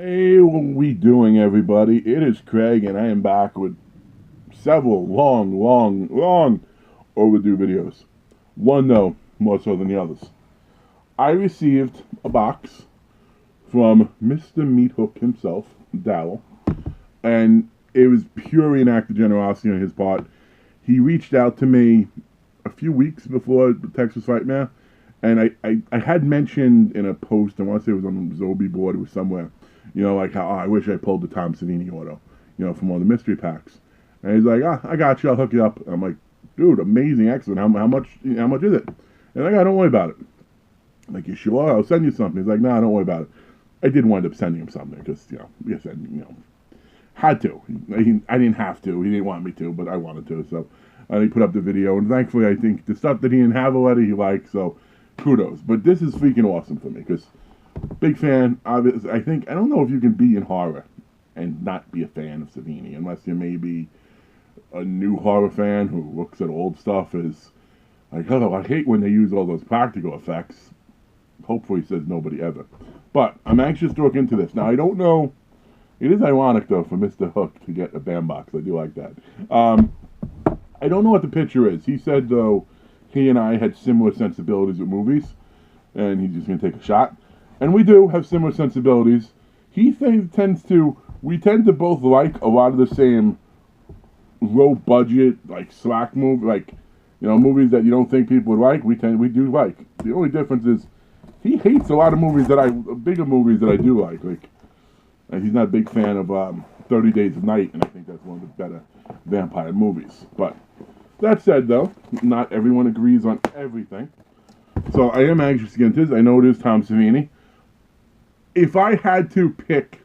Hey, what we doing, everybody? It is Craig, and I am back with several long overdue videos. One, though, more so than the others. I received a box from Mr. Meat Hook himself, Daryl, and it was purely an act of generosity on his part. He reached out to me a few weeks before the Texas Nightmare, and I had mentioned in a post, I want to say it was on the Zobi board, it was somewhere, like how I wish I pulled the Tom Savini auto, from one of the mystery packs. And he's like, I got you, I'll hook you up. And I'm like, dude, amazing, excellent. How much is it? And like, don't worry about it. I'm like, you sure? I'll send you something. He's like, no, don't worry about it. I did wind up sending him something because, like I said, had to. I didn't have to. He didn't want me to, but I wanted to. So he put up the video, and thankfully, I think the stuff that he didn't have already, he liked. So kudos. But this is freaking awesome for me because big fan. Obviously, I don't know if you can be in horror and not be a fan of Savini, unless you may be a new horror fan who looks at old stuff as like, oh, I hate when they use all those practical effects. Hopefully, says nobody ever. But I'm anxious to look into this. Now, I don't know. It is ironic, though, for Mr. Hook to get a bandbox. I do like that. I don't know what the picture is. He said, though, he and I had similar sensibilities with movies, and he's just going to take a shot. And we do have similar sensibilities. We tend to both like a lot of the same low budget, like slack movie, like, movies that you don't think people would like. We do like. The only difference is he hates a lot of bigger movies that I do like. And he's not a big fan of 30 Days of Night, and I think that's one of the better vampire movies. But that said, though, not everyone agrees on everything. So I am anxious to get into this. I know it is Tom Savini. If I had to pick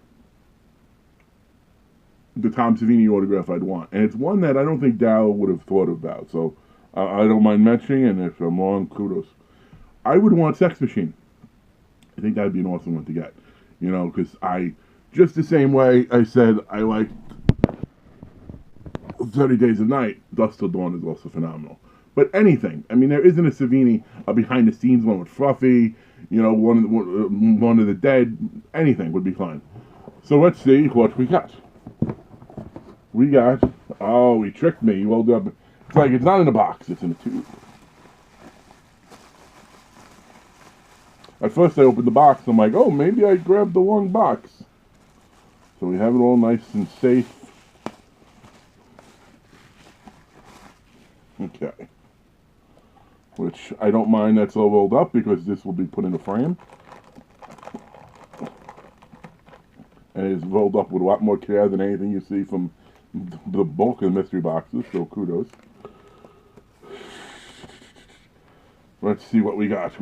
the Tom Savini autograph I'd want, and it's one that I don't think Daryl would have thought about, so I don't mind mentioning, and if I'm wrong, kudos. I would want Sex Machine. I think that'd be an awesome one to get. Because just the same way I said I liked 30 Days of Night, Dust Till Dawn is also phenomenal. But anything. I mean, there isn't a Savini, a behind-the-scenes one with Fluffy, one of the Dead. Anything would be fine. So let's see what we got. Oh, he tricked me. He rolled up. It's like it's not in a box, it's in a tube. At first I opened the box, I'm like, oh, maybe I grabbed the wrong box. So we have it all nice and safe. Okay. Which I don't mind that's all rolled up because this will be put in a frame. And it's rolled up with a lot more care than anything you see from the bulk of the mystery boxes, so kudos. Let's see what we got.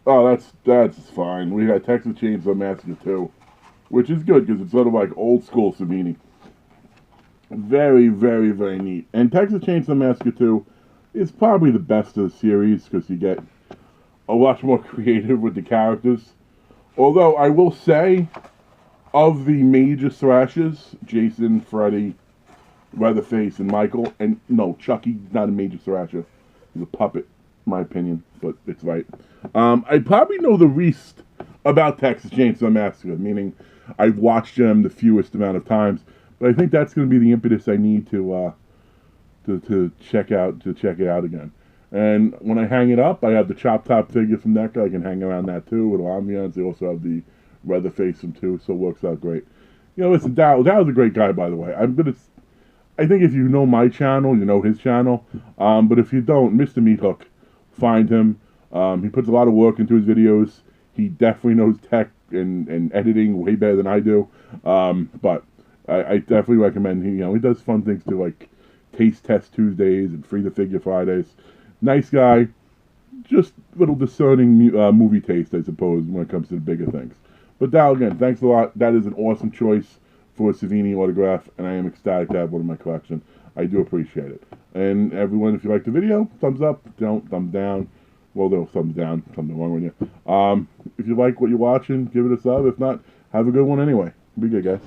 Oh, that's fine. We got Texas Chainsaw Massacre 2, which is good because it's sort of like old school Savini. Very, very, very neat. And Texas Chainsaw Massacre 2 is probably the best of the series because you get a lot more creative with the characters. Although I will say, of the major thrashers, Jason, Freddy, Leatherface, and Michael, and no, Chucky's not a major thrasher. He's a puppet, in my opinion, but it's right. I probably know the least about Texas Chainsaw Massacre, meaning I've watched them the fewest amount of times. But I think that's going to be the impetus I need to check it out again. And when I hang it up, I have the Chop Top figure from NECA. I can hang around that too with ambiance. They also have the Leatherface from too, so it works out great. Listen, Daryl's a great guy, by the way. I think if you know my channel, you know his channel. But if you don't, Mr. Meat Hook, find him. He puts a lot of work into his videos. He definitely knows tech and editing way better than I do. But I definitely recommend he does fun things too, like Taste Test Tuesdays and Free the Figure Fridays. Nice guy, just little discerning movie taste, I suppose, when it comes to the bigger things. But Dal, again, thanks a lot. That is an awesome choice for a Savini autograph, and I am ecstatic to have one in my collection. I do appreciate it. And everyone, if you liked the video, thumbs up, don't, thumbs down. Well, no, thumbs down, something wrong with you. If you like what you're watching, give it a sub. If not, have a good one anyway. Be good, guys.